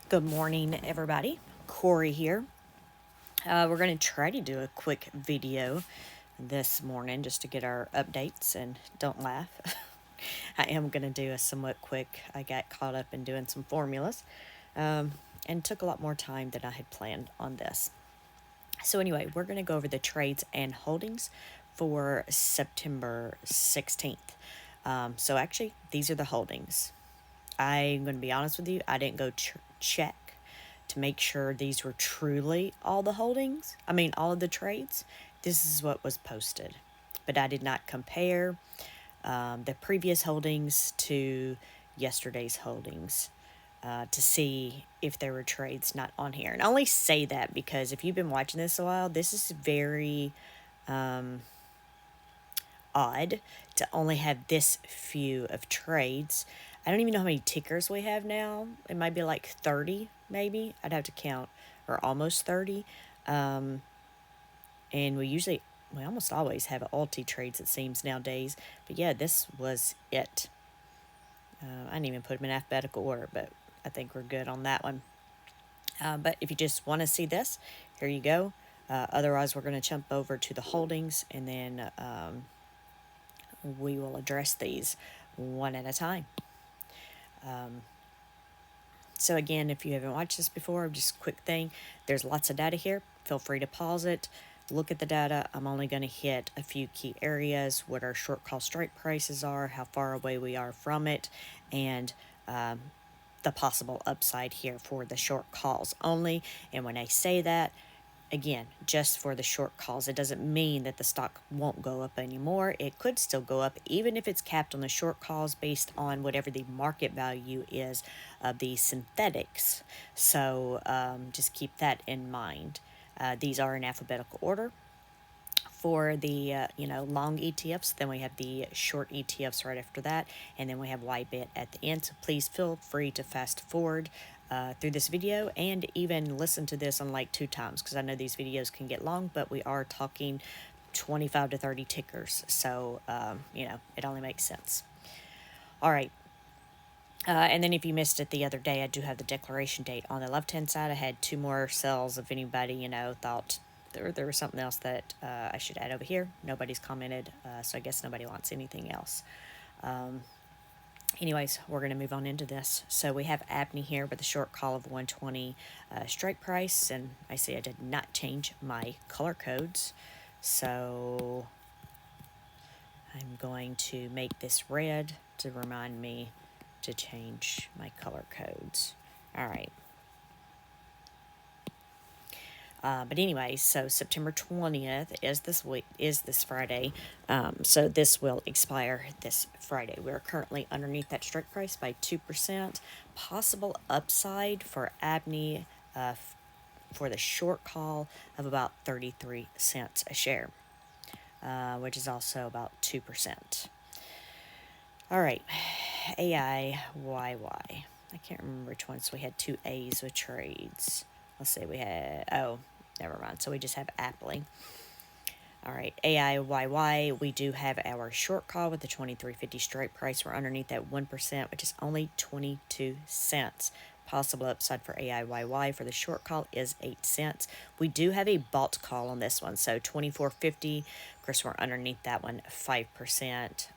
Good morning, everybody. Corey here. We're going to try to do a quick video this morning just to get our updates, and don't laugh. I am going to do a somewhat quick. I got caught up in doing some formulas and took a lot more time than I had planned on this. So, anyway, we're going to go over the trades and holdings for September 16th. Actually, these are the holdings. I'm going to be honest with you, I didn't go check to make sure these were truly all the holdings. All of the trades. This is what was posted. But I did not compare the previous holdings to yesterday's holdings to see if there were trades not on here. And I only say that because if you've been watching this a while, this is very odd to only have this few of trades. I don't even know how many tickers we have now. It might be like 30, maybe. I'd have to count, or almost 30. And we almost always have ulti trades, it seems, nowadays. But yeah, this was it. I didn't even put them in alphabetical order, but I think we're good on that one. But if you just want to see this, here you go. Otherwise, we're going to jump over to the holdings, and then we will address these one at a time. So again, if you haven't watched this before, just a quick thing, there's lots of data here. Feel free to pause it, look at the data. I'm only going to hit a few key areas, what our short call strike prices are, how far away we are from it, and the possible upside here for the short calls only. And when I say that, again, just for the short calls, it doesn't mean that the stock won't go up anymore. It could still go up, even if it's capped on the short calls based on whatever the market value is of the synthetics. So just keep that in mind. These are in alphabetical order. For the long ETFs, then we have the short ETFs right after that, and then we have YBIT at the end. So please feel free to fast forward through this video and even listen to this on like 2 times, because I know these videos can get long, but we are talking 25 to 30 tickers, so it only makes sense. All right. And then if you missed it the other day, I do have the declaration date on the left-hand side. I had 2 more cells if anybody, thought there was something else that I should add over here. Nobody's commented, so I guess nobody wants anything else. Anyways, we're going to move on into this. So we have ABNY here with a short call of 120 strike price, and I see I did not change my color codes. So I'm going to make this red to remind me to change my color codes. All right. But anyway, so September 20th is this Friday. So this will expire this Friday. We're currently underneath that strike price by 2%. Possible upside for ABNY for the short call of about 33 cents a share, which is also about 2%. All right, AIYY. I can't remember which one. So we had 2 A's with trades. Let's see, never mind. So we just have Appley. All right, AIYY, we do have our short call with the 23.50 strike price. We're underneath that 1%, which is only 22 cents. Possible upside for AIYY for the short call is 8 cents. We do have a bought call on this one, so 24.50. Of course, we're underneath that one 5%.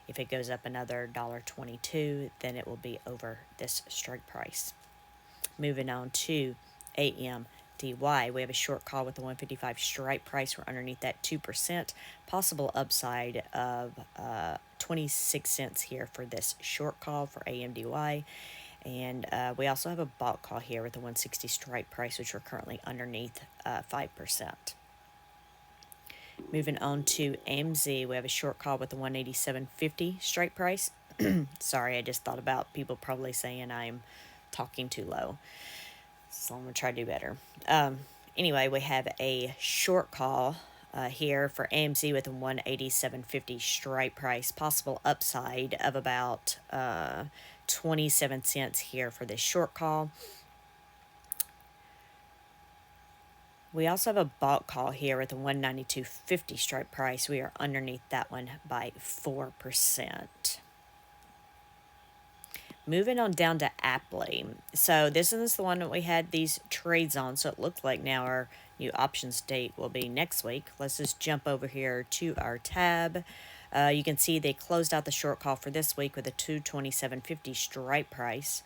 If it goes up another $1.22, then it will be over this strike price. Moving on to AMDY, we have a short call with the 155 strike price. We're underneath that 2%. Possible upside of 26 cents here for this short call for AMDY. And we also have a bought call here with the 160 strike price, which we're currently underneath 5%. Moving on to AMZ, we have a short call with the 187.50 strike price. Sorry, I just thought about people probably saying I'm talking too low. So I'm going to try to do better. Anyway, we have a short call here for AMZ with a 187.50 strike price. Possible upside of about 27 cents here for this short call. We also have a bought call here with a 192.50 strike price. We are underneath that one by 4%. Moving on down to Aptly. So this is the one that we had these trades on. So it looked like now our new options date will be next week. Let's just jump over here to our tab. You can see they closed out the short call for this week with a 227.50 strike price.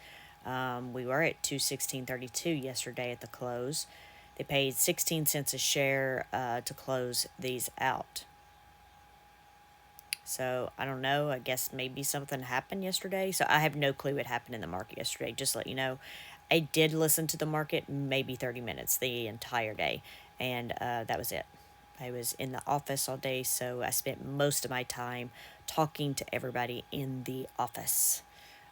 We were at 216.32 yesterday at the close. They paid 16 cents a share to close these out. So I don't know. I guess maybe something happened yesterday. So I have no clue what happened in the market yesterday. Just to let you know, I did listen to the market maybe 30 minutes the entire day, and that was it. I was in the office all day, so I spent most of my time talking to everybody in the office.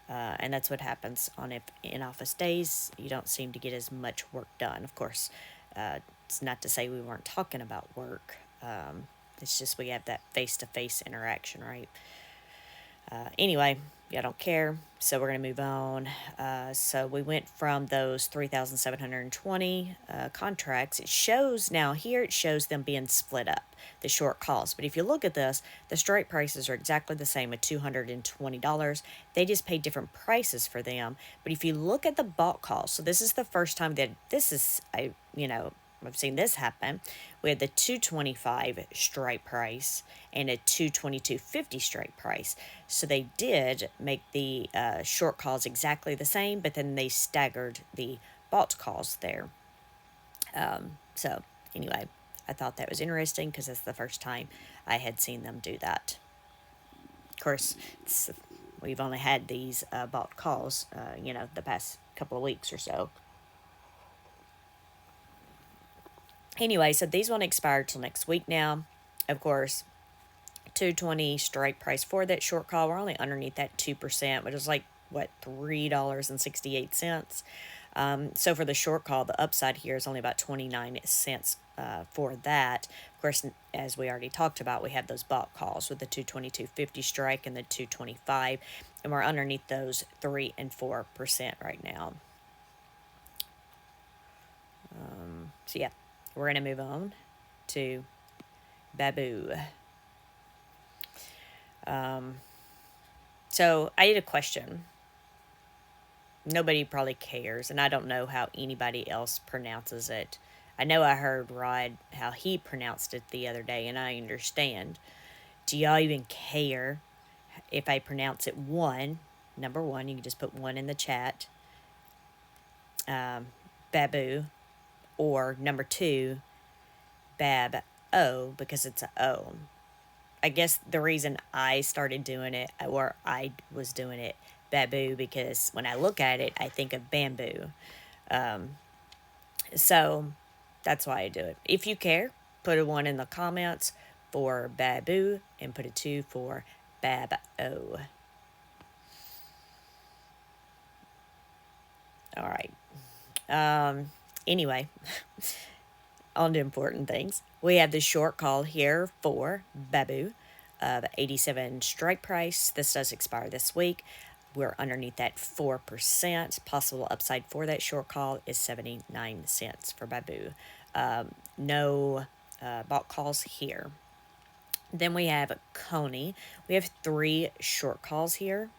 And that's what happens on in office days. You don't seem to get as much work done. Of course, it's not to say we weren't talking about work. It's just we have that face-to-face interaction, right? Anyway, I don't care, so we're going to move on. So we went from those 3,720 contracts. It shows now here, it shows them being split up, the short calls. But if you look at this, the strike prices are exactly the same at $220. They just pay different prices for them. But if you look at the bought calls, so this is the first time that this is, I've seen this happen. We had the 225 strike price and a 222.50 strike price. So they did make the short calls exactly the same, but then they staggered the bought calls there. So anyway, I thought that was interesting because that's the first time I had seen them do that. Of course, we've only had these bought calls, the past couple of weeks or so. Anyway, so these won't expire till next week now. Of course, 220 strike price for that short call. We're only underneath that 2%, which is like, what, $3.68. So for the short call, the upside here is only about 29 cents for that. Of course, as we already talked about, we have those bought calls with the 222.50 strike and the 225, and we're underneath those 3 and 4% right now. So yeah, we're going to move on to Babu. So I had a question. Nobody probably cares, and I don't know how anybody else pronounces it. I know I heard Rod how he pronounced it the other day, and I understand. Do y'all even care if I pronounce it number one, you can just put one in the chat, Babu, or number two, Bab-O, because it's a O. I guess the reason I started doing it, or I was doing it, Babu, because when I look at it, I think of bamboo. So that's why I do it. If you care, put a 1 in the comments for Babu and put a 2 for Bab-O. All right. Anyway, on to important things. We have the short call here for Babu of 87 strike price. This does expire this week. We're underneath that 4%. Possible upside for that short call is 79 cents for Babu. No bought calls here. Then we have Coney. We have 3 short calls here.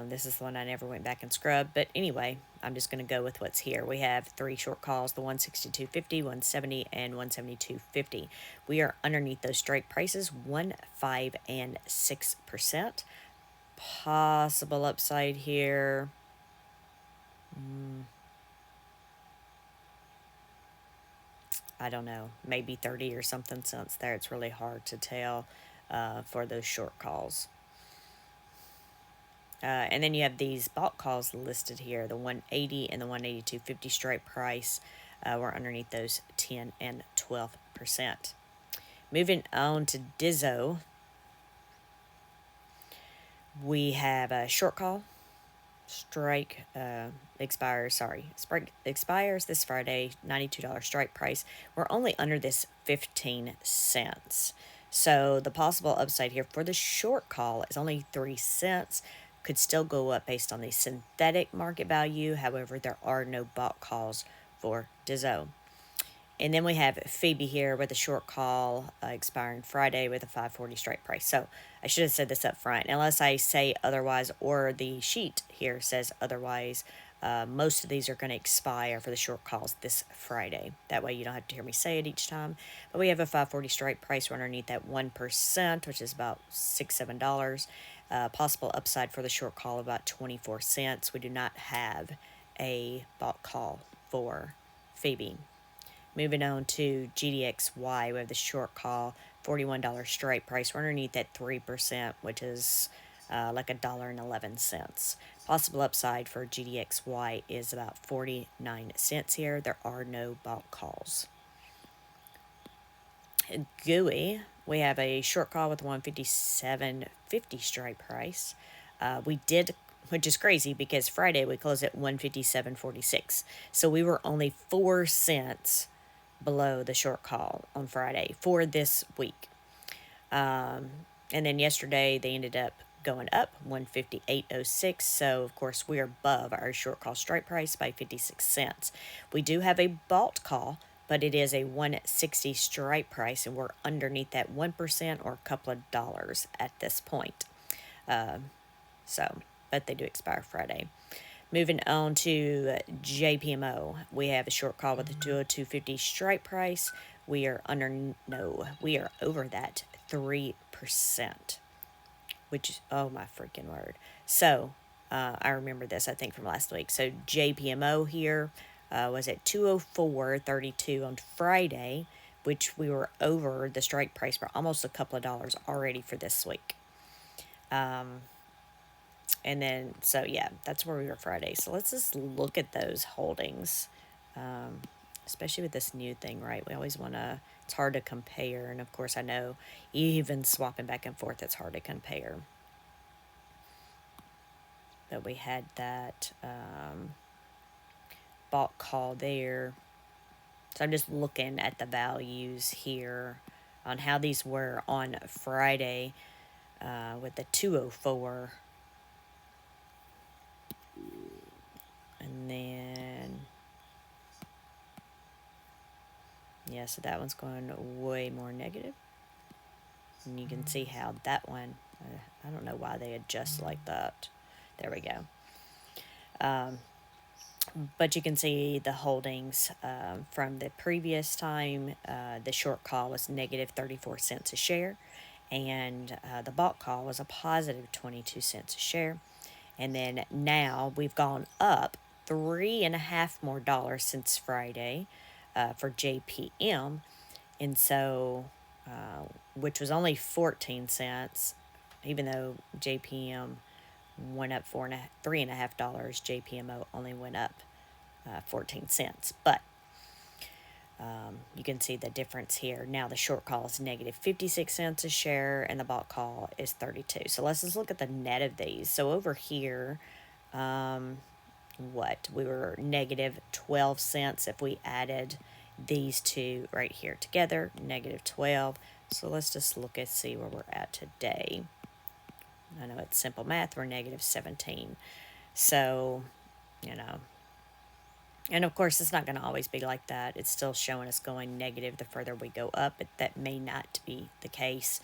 This is the one I never went back and scrubbed, but anyway, I'm just going to go with what's here. We have 3 short calls, the 162.50, 170, and 172.50. We are underneath those strike prices, 1, 5, and 6%. Possible upside here. I don't know, maybe 30 or something cents there. It's really hard to tell for those short calls. And then you have these bought calls listed here, the 180 and the 182.50 strike price. We're underneath those 10 and 12%. Moving on to Dizzo, we have a short call. Strike expires this Friday, $92 strike price. We're only under this 15 cents. So the possible upside here for the short call is only 3 cents. Could still go up based on the synthetic market value. However, there are no bought calls for Dizzo. And then we have Phoebe here with a short call expiring Friday with a 540 strike price. So I should have said this up front, unless I say otherwise or the sheet here says otherwise. Most of these are going to expire for the short calls this Friday. That way you don't have to hear me say it each time. But we have a 540 strike price. We're underneath that 1%, which is about $6-7. Possible upside for the short call about 24 cents. We do not have a bought call for Phoebe. Moving on to GDXY, we have the short call, $41 strike price. We're underneath that 3%, which is like $1.11. Possible upside for GDXY is about 49 cents here. There are no bought calls. GUI, we have a short call with 157.50 strike price. We did, which is crazy because Friday we closed at 157.46. So we were only 4 cents below the short call on Friday for this week. And then yesterday they ended up going up 158.06. So of course we are above our short call strike price by 56 cents. We do have a bought call, but it is a 160 strike price, and we're underneath that 1% or a couple of dollars at this point. But they do expire Friday. Moving on to JPMO, we have a short call with a 202.50 strike price. We are over that 3%, which, oh my freaking word. So, I remember this, I think, from last week. So, JPMO here was at 204.32 on Friday, which we were over the strike price for almost a couple of dollars already for this week. And then, so yeah, that's where we were Friday. So let's just look at those holdings, especially with this new thing, right? We always want to, it's hard to compare. And of course, I know even swapping back and forth, it's hard to compare. But we had that bought call there. So I'm just looking at the values here on how these were on Friday with the 204. And then, yeah, so that one's going way more negative. And you can see how that one, I don't know why they adjust like that. There we go. But you can see the holdings from the previous time. The short call was negative 34 cents a share. And the bought call was a positive 22 cents a share. And then now we've gone up $3.50 more since Friday for JPM. And so, which was only 14 cents, even though JPM went up $3.50, JPMO only went up 14 cents. But you can see the difference here. Now the short call is negative 56 cents a share, and the bought call is 32. So let's just look at the net of these. So over here, we were negative 12 cents if we added these two right here together, negative 12. So let's just look and see where we're at today. I know it's simple math, we're negative 17. So, and of course, it's not going to always be like that. It's still showing us going negative the further we go up, but that may not be the case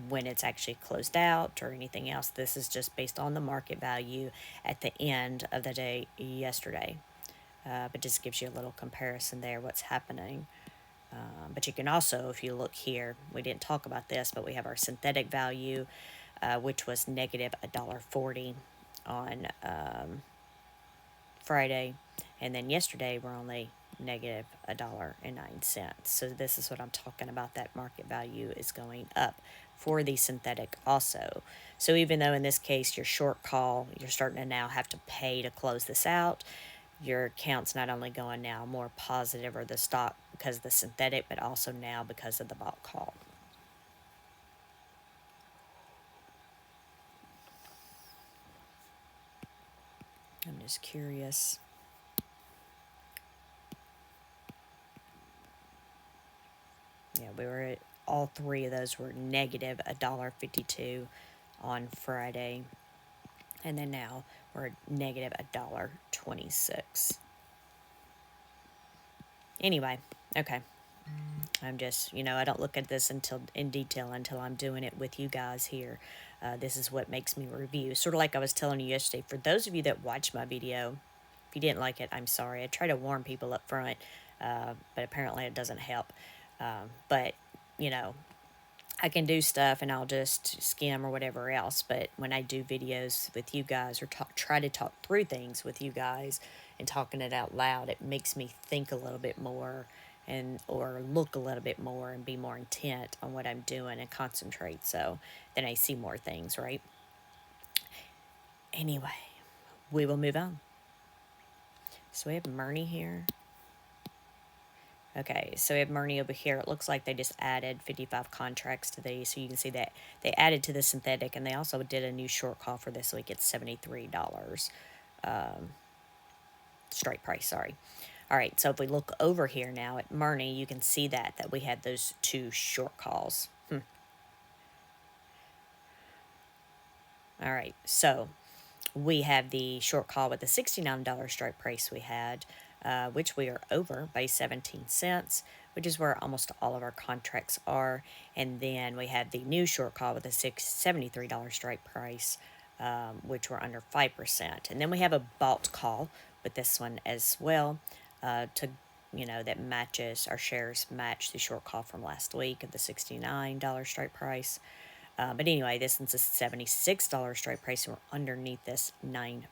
when it's actually closed out or anything else. This is just based on the market value at the end of the day yesterday. But just gives you a little comparison there, what's happening. But you can also, if you look here, we didn't talk about this, but we have our synthetic value, which was negative $1.40 on Friday. And then yesterday, we're only negative $1.09. So this is what I'm talking about. That market value is going up for the synthetic also. So even though in this case, your short call, you're starting to now have to pay to close this out, your account's not only going now more positive or the stock because of the synthetic, but also now because of the bought call. I'm just curious. Yeah, we were at, all three of those were negative $1.52 on Friday. And then now we're at negative $1.26. Anyway, okay. I'm just, I don't look at this until in detail until I'm doing it with you guys here. This is what makes me review. Sort of like I was telling you yesterday. For those of you that watched my video, if you didn't like it, I'm sorry. I try to warn people up front, but apparently it doesn't help. But, you know, I can do stuff and I'll just skim or whatever else. But when I do videos with you guys or try to talk through things with you guys and talking it out loud, it makes me think a little bit more and or look a little bit more and be more intent on what I'm doing and concentrate. So then I see more things, right? Anyway, we will move on. So we have Murney here. Okay, so we have Murney over here. It looks like they just added 55 contracts to these. So you can see that they added to the synthetic, and they also did a new short call for this week. It's $73. Strike price, sorry. All right, so if we look over here now at Murney, you can see that we had those two short calls. All right, so we have the short call with the $69 strike price we had, which we are over by 17 cents, which is where almost all of our contracts are. And then we have the new short call with the $73 strike price, which we're under 5%. And then we have a bought call with this one as well, that matches our shares match the short call from last week of the $69 strike price. But anyway, this one's a $76 strike price, and we're underneath this 9%.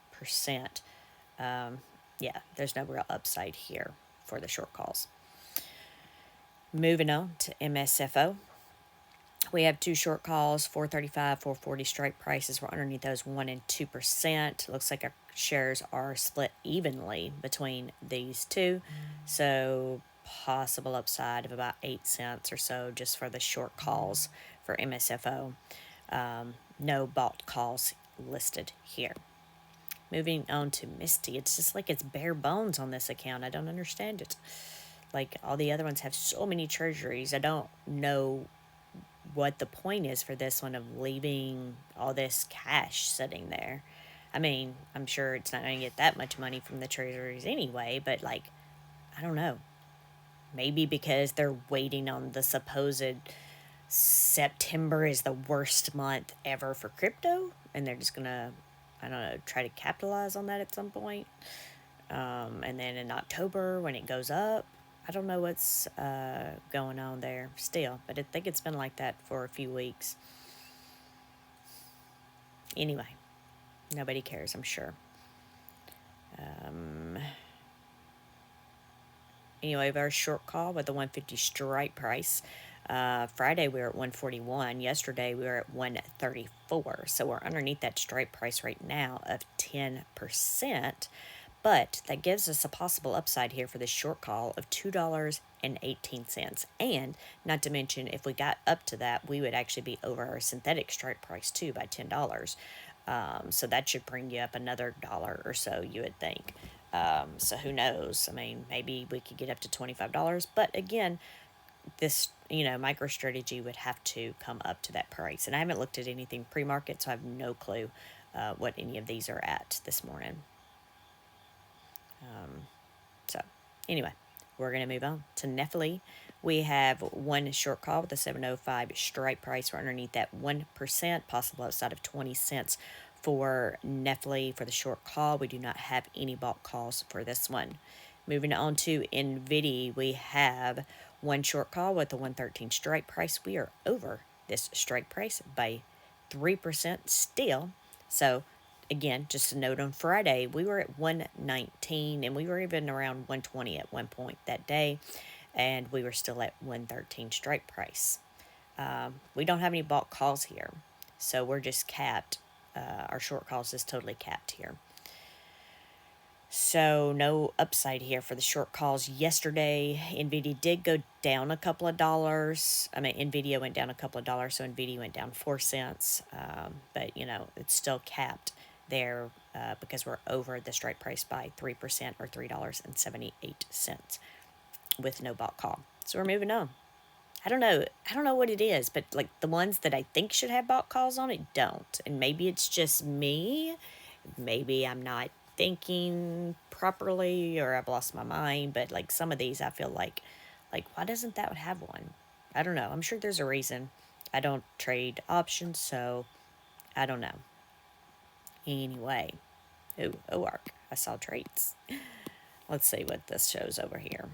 Yeah, there's no real upside here for the short calls. Moving on to MSFO. We have two short calls, 435, 440 strike prices. We're underneath those 1% and 2%. Looks like our shares are split evenly between these two. So possible upside of about 8 cents or so just for the short calls for MSFO. No bought calls listed here. Moving on to Misty. It's just like it's bare bones on this account. I don't understand it. Like all the other ones have so many treasuries. I don't know what the point is for this one of leaving all this cash sitting there. I mean, I'm sure it's not going to get that much money from the treasuries anyway, but like, I don't know. Maybe because they're waiting on the supposed September is the worst month ever for crypto, and they're just going to, I don't know, try to capitalize on that at some point. And then in October when it goes up, I don't know what's going on there still, but I think it's been like that for a few weeks. Anyway, nobody cares, I'm sure. Anyway, we have our short call with the 150 strike price. Friday we were at 141. Yesterday we were at 134. So we're underneath that strike price right now of 10%. But that gives us a possible upside here for this short call of $2.18. And not to mention, if we got up to that, we would actually be over our synthetic strike price too by $10. So that should bring you up another dollar or so, you would think. So who knows? I mean, maybe we could get up to $25. But again, this, MicroStrategy would have to come up to that price. And I haven't looked at anything pre-market, so I have no clue what any of these are at this morning. So anyway, we're going to move on to Nephilim. We have one short call with a 705 strike price. We're underneath that 1%, possible upside of 20 cents for Nephilim for the short call. We do not have any bought calls for this one. Moving on to NVIDIA, we have one short call with a 113 strike price. We are over this strike price by 3% still. So again, just a note on Friday, we were at 119 and we were even around 120 at one point that day, and we were still at 113 strike price. We don't have any bought calls here, so we're just capped. Our short calls is totally capped here. So no upside here for the short calls. Yesterday, NVIDIA did go down a couple of dollars. NVIDIA went down a couple of dollars, so NVIDIA went down 4 cents. But, it's still capped there because we're over the strike price by 3% or $3.78 with no bought call. So we're moving on. I don't know what it is, but like the ones that I think should have bought calls on it don't. And maybe it's just me. Maybe I'm not thinking properly or I've lost my mind, but like some of these I feel like Like, why doesn't that have one? I don't know. I'm sure there's a reason. I don't trade options, so I don't know. Anyway, ooh, OARC. I saw traits. Let's see what this shows over here,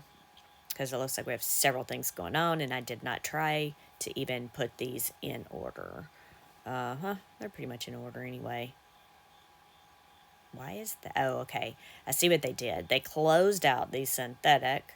because it looks like we have several things going on, and I did not try to even put these in order. They're pretty much in order anyway. Why is that? Oh, okay. I see what they did. They closed out the synthetic.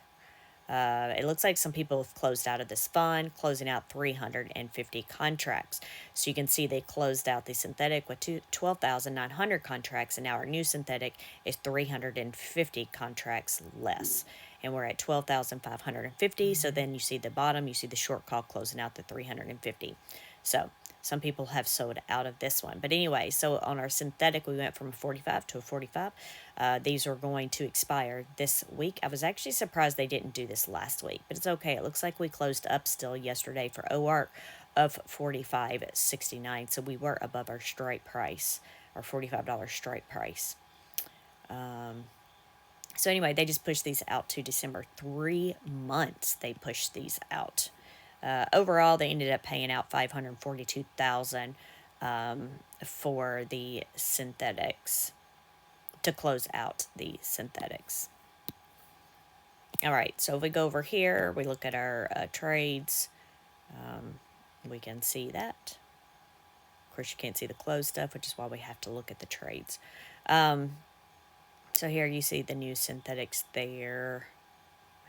It looks like some people have closed out of this fund, closing out 350 contracts. So you can see they closed out the synthetic with 12,900 contracts, and now our new synthetic is 350 contracts less. And we're at 12,550. So then you see the bottom, you see the short call closing out the 350. So some people have sold out of this one. But anyway, so on our synthetic, we went from a 45 to a 45. These are going to expire this week. I was actually surprised they didn't do this last week, but it's okay. It looks like we closed up still yesterday for OARC of 45.69. So we were above our strike price, our $45 strike price. So anyway, they just pushed these out to December. 3 months they pushed these out. Overall, they ended up paying out $542,000 for the synthetics, to close out the synthetics. All right, so if we go over here, we look at our trades, we can see that. Of course, you can't see the closed stuff, which is why we have to look at the trades. So here you see the new synthetics there.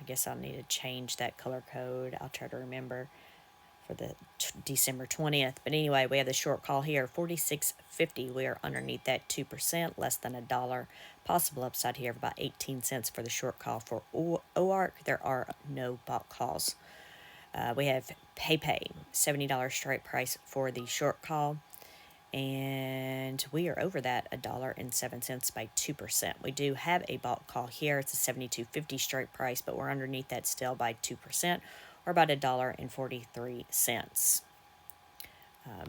I guess I'll need to change that color code. I'll try to remember for the December 20th. But anyway, we have the short call here, 46.50. We are underneath that 2%, less than $1. Possible upside here of about 18 cents for the short call. For OARC, there are no bought calls. We have PayPay, $70 strike price for the short call. And we are over that $1.07 by 2%. We do have a bought call here. It's a 72.50 strike price, but we're underneath that still by 2%, or about $1.43.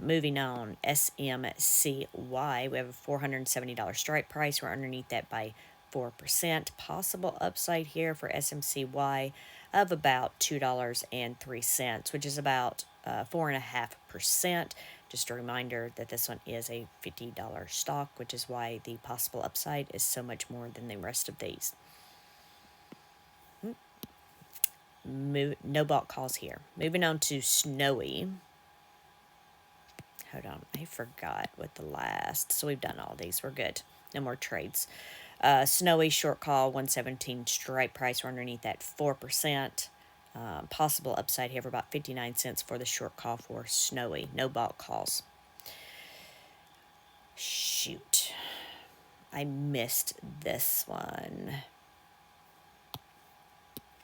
Moving on, SMCY, we have a $470 strike price. We're underneath that by 4%. Possible upside here for SMCY of about $2.03, which is about 4.5%. Just a reminder that this one is a $50 stock, which is why the possible upside is so much more than the rest of these. No bought calls here. Moving on to Snowy. Hold on, I forgot what the last. So we've done all these. We're good. No more trades. Snowy short call 117 strike price. We're underneath that 4%. Possible upside here for about 59 cents for the short call for Snowy. No bought calls. Shoot, I missed this one.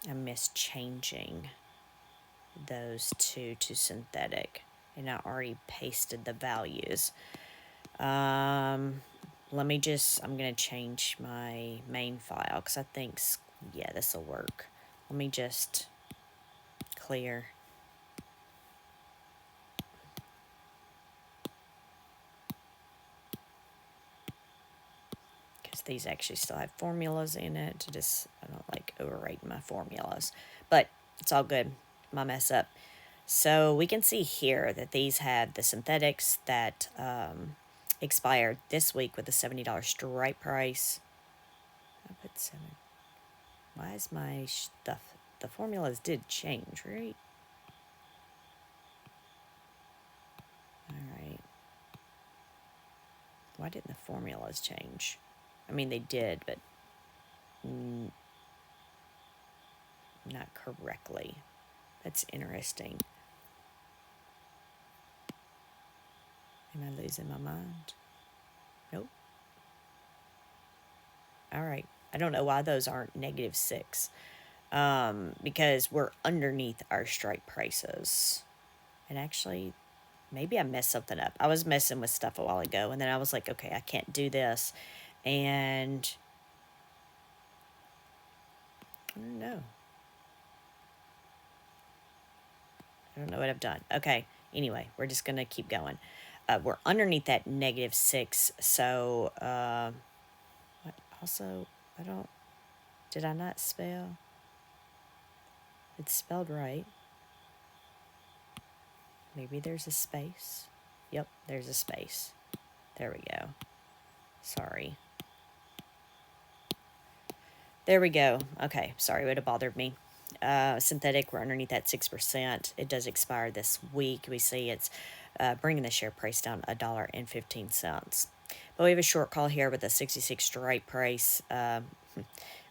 I missed changing those two to synthetic, and I already pasted the values. Let me just, I'm going to change my main file because I think, yeah, this will work. Let me just clear. Because these actually still have formulas in it. To just, I don't like overwriting my formulas. But it's all good. My mess up. So we can see here that these have the synthetics that expired this week with a $70 strike price. I put 7. Why is my stuff? The formulas did change, right? Alright. Why didn't the formulas change? I mean, they did, but not correctly. That's interesting. Am I losing my mind? Nope. Alright. I don't know why those aren't -6. Because we're underneath our strike prices. And actually, maybe I messed something up. I was messing with stuff a while ago, and then I was like, okay, I can't do this. And I don't know. I don't know what I've done. Okay, anyway, we're just going to keep going. We're underneath that -6, so also, did I not spell? It's spelled right. Maybe there's a space. Yep, there's a space. There we go. Sorry. There we go. Okay, sorry, it would have bothered me. Synthetic, we're underneath that 6%. It does expire this week. We see it's bringing the share price down $1.15. But we have a short call here with a 66 strike price.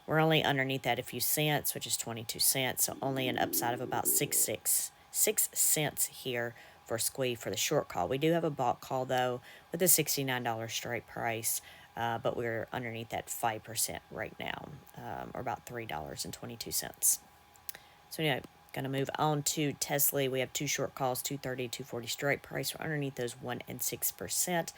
We're only underneath that a few cents, which is 22 cents. So only an upside of about 6 cents here for squeeze for the short call. We do have a bought call though with a $69 strike price. But we're underneath that 5% right now, or about $3.22. So yeah, gonna move on to Tesla. We have two short calls, 230, 240 strike price. We're underneath those 1 and 6%.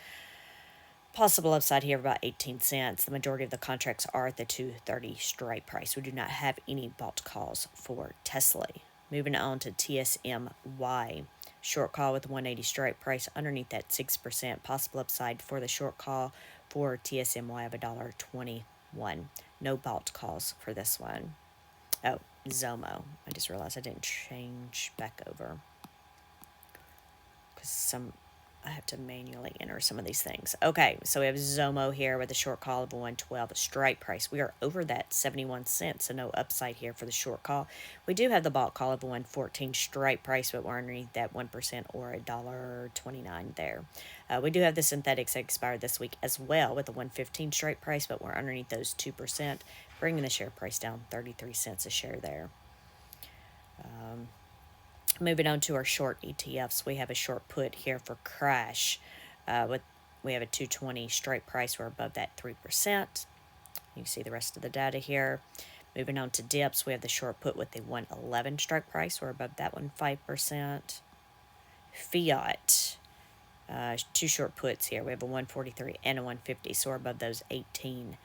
Possible upside here of about 18 cents. The majority of the contracts are at the 230 strike price. We do not have any bought calls for Tesla. Moving on to TSMY. Short call with 180 strike price underneath that 6%. Possible upside for the short call for TSMY of $1.21. No bought calls for this one. Oh, Zomo. I just realized I didn't change back over because I have to manually enter some of these things. Okay, so we have Zomo here with a short call of 112 strike price. We are over that 71 cents, so no upside here for the short call. We do have the bought call of 114 strike price, but we're underneath that 1% or $1.29 there. We do have the synthetics that expired this week as well with a 115 strike price, but we're underneath those 2%, bringing the share price down 33 cents a share there. Moving on to our short ETFs, we have a short put here for Crash. We have a 220 strike price. We're above that 3%. You can see the rest of the data here. Moving on to dips, we have the short put with the 111 strike price. We're above that one 5%. Fiat, two short puts here. We have a 143 and a 150, so we're above those 13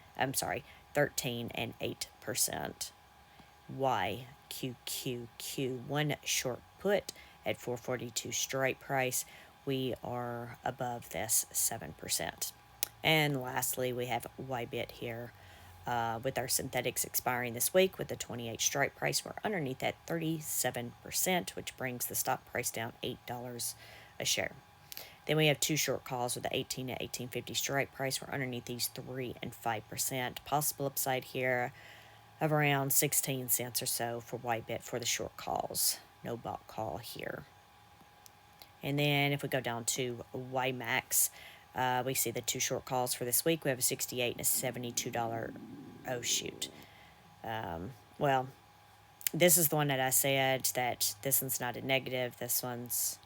and 8%. YQQQ, one short put at 442 strike price. We are above this 7%. And lastly, we have YBIT here with our synthetics expiring this week with the 28 strike price. We're underneath that 37%, which brings the stock price down $8 a share. Then we have two short calls with the 18 to 1850 strike price. We're underneath these 3 and 5%. Possible upside here of around 16 cents or so for YBIT for the short calls. No bought call here. And then if we go down to YieldMax, we see the two short calls for this week. We have a $68 and a $72. Oh, shoot. Well, this is the one that I said that this one's not a negative. This one's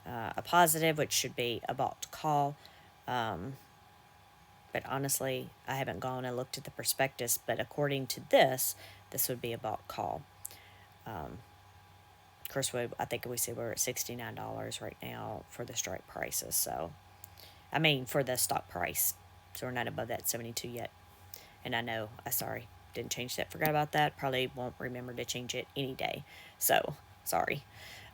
a positive, which should be a bought call. But honestly, I haven't gone and looked at the prospectus, but according to this would be a bought call. Of course, I think we see we're at $69 right now for the strike prices. So, I mean, for the stock price. So we're not above that 72 yet. And I know, didn't change that. Forgot about that. Probably won't remember to change it any day. So, sorry.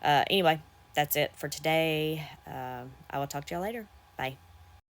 Anyway, that's it for today. I will talk to y'all later. Bye.